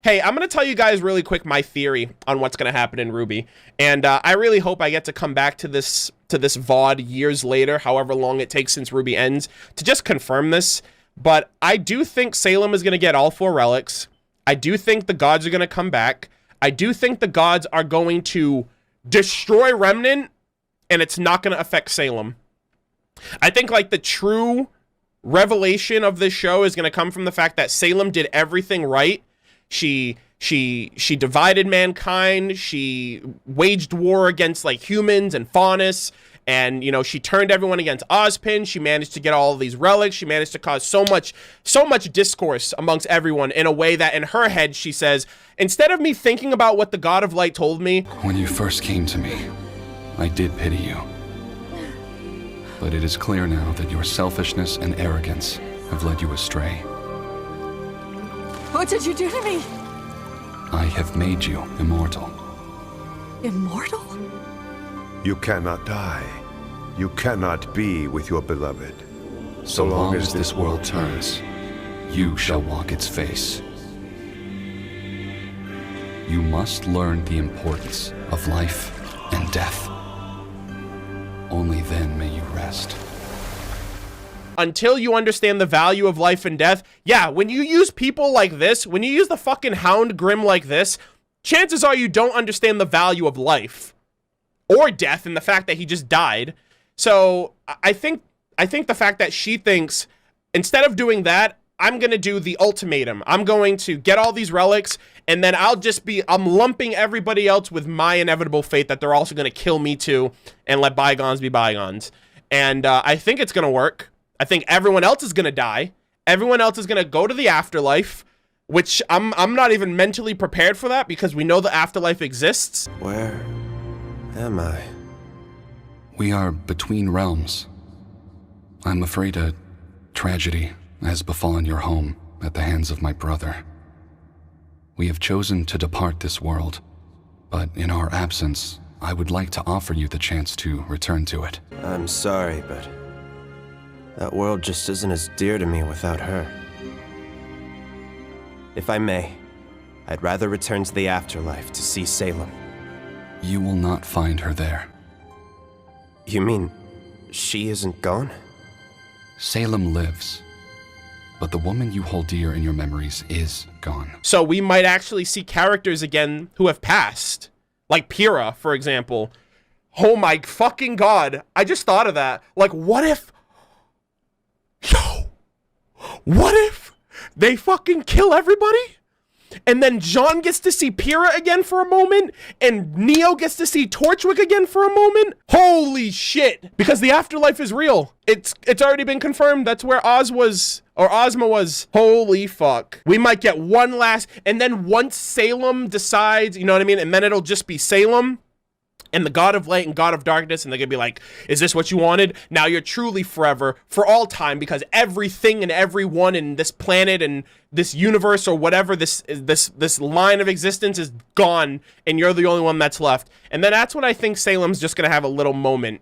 Hey, I'm going to tell you guys really quick my theory on what's going to happen in RWBY. And I really hope I get to come back to this VOD years later, however long it takes since RWBY ends, to just confirm this. But I do think Salem is going to get all 4 relics. I do think the gods are going to come back. I do think the gods are going to destroy Remnant, and it's not going to affect Salem. I think, like, the true revelation of this show is going to come from the fact that Salem did everything right. She divided mankind. She waged war against, like, humans and Faunus. And, you know, she turned everyone against Ozpin. She managed to get all of these relics. She managed to cause so much discourse amongst everyone in a way that in her head, she says, instead of me thinking about what the God of Light told me. When you first came to me, I did pity you. But it is clear now that your selfishness and arrogance have led you astray. What did you do to me? I have made you immortal. Immortal? You cannot die. You cannot be with your beloved. So long as this world turns, you shall walk its face. You must learn the importance of life and death. Only then may you rest. Until you understand the value of life and death, yeah, when you use people like this, when you use the fucking Hound Grim like this, chances are you don't understand the value of life. Or death and the fact that he just died. So I think the fact that she thinks, instead of doing that, I'm going to do the ultimatum. I'm going to get all these relics, and then I'm lumping everybody else with my inevitable fate that they're also going to kill me too, and let bygones be bygones. And I think it's going to work. I think everyone else is going to die. Everyone else is going to go to the afterlife, which I'm not even mentally prepared for that because we know the afterlife exists. Where am I? We are between realms. I'm afraid a tragedy has befallen your home at the hands of my brother. We have chosen to depart this world, but in our absence, I would like to offer you the chance to return to it. I'm sorry, but that world just isn't as dear to me without her. If I may, I'd rather return to the afterlife to see Salem. You will not find her there. You mean she isn't gone? Salem lives, but the woman you hold dear in your memories is gone. So we might actually see characters again who have passed. Like Pyrrha, for example. Oh my fucking god. I just thought of that. Like, what if... Yo! What if they fucking kill everybody? And then John gets to see Pyrrha again for a moment, and Neo gets to see Torchwick again for a moment. Holy shit! Because the afterlife is real. It's already been confirmed. That's where Ozma was. Holy fuck. We might get one last, and then once Salem decides, you know what I mean? And then it'll just be Salem and the God of Light and God of Darkness, and they're gonna be like, is this what you wanted? Now you're truly forever, for all time, because everything and everyone in this planet and this universe or whatever, this line of existence is gone, and you're the only one that's left. And then that's when I think Salem's just gonna have a little moment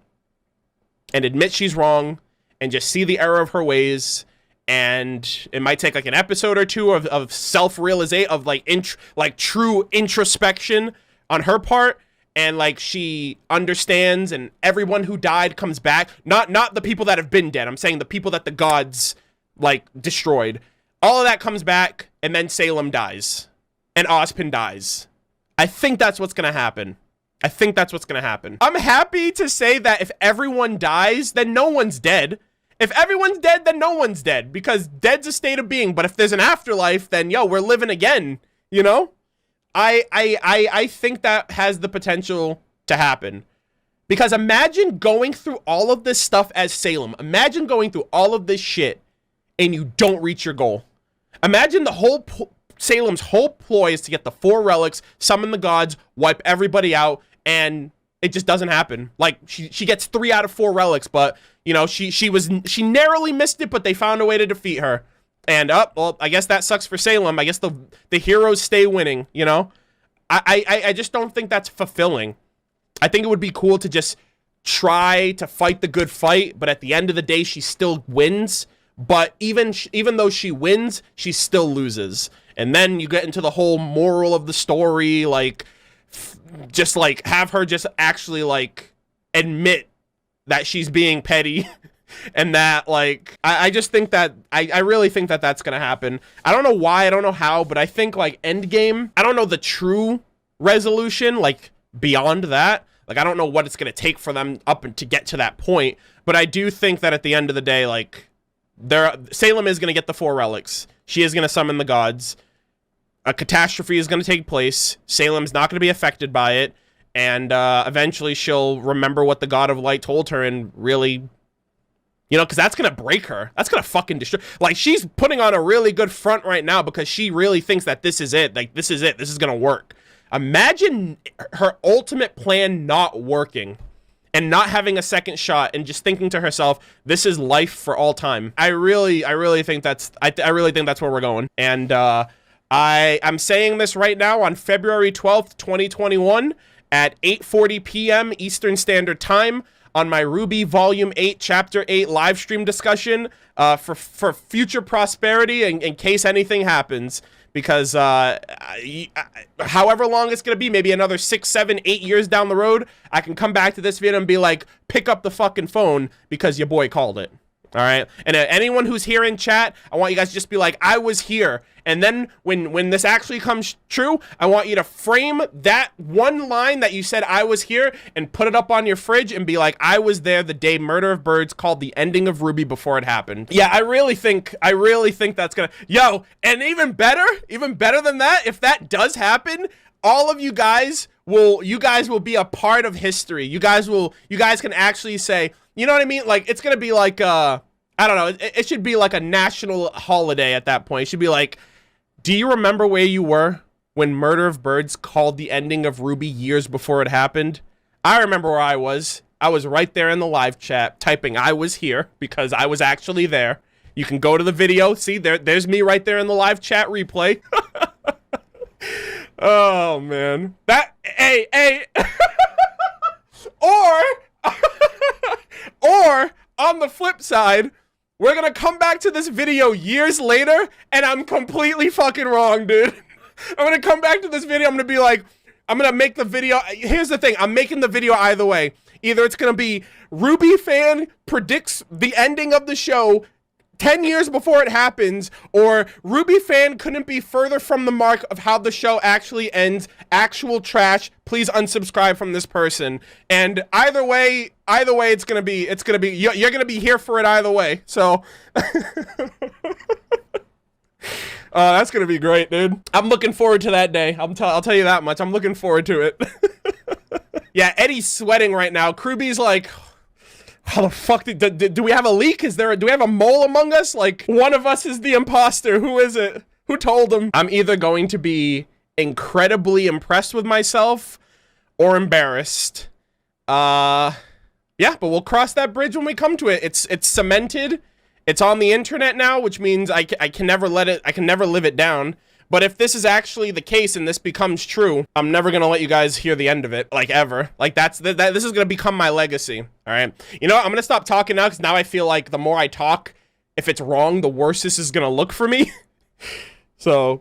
and admit she's wrong and just see the error of her ways. And it might take like an episode or two of self-realization, of like true introspection on her part. And like she understands, and everyone who died comes back. Not the people that have been dead. I'm saying the people that the gods like destroyed. All of that comes back, and then Salem dies, and Ozpin dies. I think that's what's gonna happen. I think that's what's gonna happen. I'm happy to say that if everyone dies, then no one's dead. If everyone's dead, then no one's dead, because dead's a state of being. But if there's an afterlife, then yo, we're living again. You know. I think that has the potential to happen. Because imagine going through all of this stuff as Salem. Imagine going through all of this shit and you don't reach your goal. Imagine the whole Salem's whole ploy is to get the 4 relics, summon the gods, wipe everybody out, and it just doesn't happen. Like she gets 3 out of 4 relics, but you know, she narrowly missed it, but they found a way to defeat her. And well, I guess that sucks for Salem. I guess the heroes stay winning, you know? I just don't think that's fulfilling. I think it would be cool to just try to fight the good fight, but at the end of the day, she still wins. But even though she wins, she still loses. And then you get into the whole moral of the story, like, just, like, have her just actually, like, admit that she's being petty. And that, like, I just think that, I really think that that's gonna happen. I don't know why, I don't know how, but I think, like, Endgame, I don't know the true resolution, like, beyond that. Like, I don't know what it's gonna take for them up and to get to that point, but I do think that at the end of the day, like, Salem is gonna get the 4 relics. She is gonna summon the gods. A catastrophe is gonna take place. Salem's not gonna be affected by it, and eventually she'll remember what the God of Light told her and really... You know, because that's going to break her. That's going to fucking destroy... Like, she's putting on a really good front right now because she really thinks that this is it. Like, this is it. This is going to work. Imagine her ultimate plan not working and not having a second shot and just thinking to herself, this is life for all time. I really think that's... I really think that's where we're going. And I'm saying this right now on February 12th, 2021 at 8:40 p.m. Eastern Standard Time. On my RWBY Volume 8, Chapter 8 live stream discussion for future prosperity in case anything happens. Because however long it's going to be, maybe another 6, 7, 8 years down the road, I can come back to this video and be like, pick up the fucking phone because your boy called it. All right? And anyone who's here in chat, I want you guys to just be like, I was here. And then when this actually comes true, I want you to frame that one line that you said I was here and put it up on your fridge and be like, I was there the day Murder of Birds called the ending of RWBY before it happened. Yeah, I really think that's gonna... Yo, and even better than that, if that does happen, all of you guys will be a part of history. You guys can actually say, you know what I mean? Like, it's gonna be like, I don't know, it should be like a national holiday at that point. It should be like, do you remember where you were when Murder of Birds called the ending of RWBY years before it happened? I remember where I was. I was right there in the live chat typing I was here because I was actually there. You can go to the video. See, there's me right there in the live chat replay. Oh, man. Hey. Or on the flip side, we're gonna come back to this video years later, and I'm completely fucking wrong, dude. I'm gonna come back to this video, I'm gonna be like, I'm gonna make the video, here's the thing, I'm making the video either way. Either it's gonna be RWBY fan predicts the ending of the show 10 years before it happens, or RWBY fan couldn't be further from the mark of how the show actually ends. Actual trash. Please unsubscribe from this person. And either way, it's gonna be, you're gonna be here for it either way. So, that's gonna be great, dude. I'm looking forward to that day. I'll tell you that much. I'm looking forward to it. Yeah, Eddie's sweating right now. Kruby's like, how the fuck do we have a leak? Do we have a mole among us? Like, one of us is the imposter. Who is it? Who told him? I'm either going to be incredibly impressed with myself or embarrassed. Yeah, but we'll cross that bridge when we come to it. It's cemented. It's on the internet now, which means I can never live it down. But if this is actually the case and this becomes true, I'm never gonna let you guys hear the end of it, like, ever. Like, this is gonna become my legacy, all right? You know what? I'm gonna stop talking now, because now I feel like the more I talk, if it's wrong, the worse this is gonna look for me. So,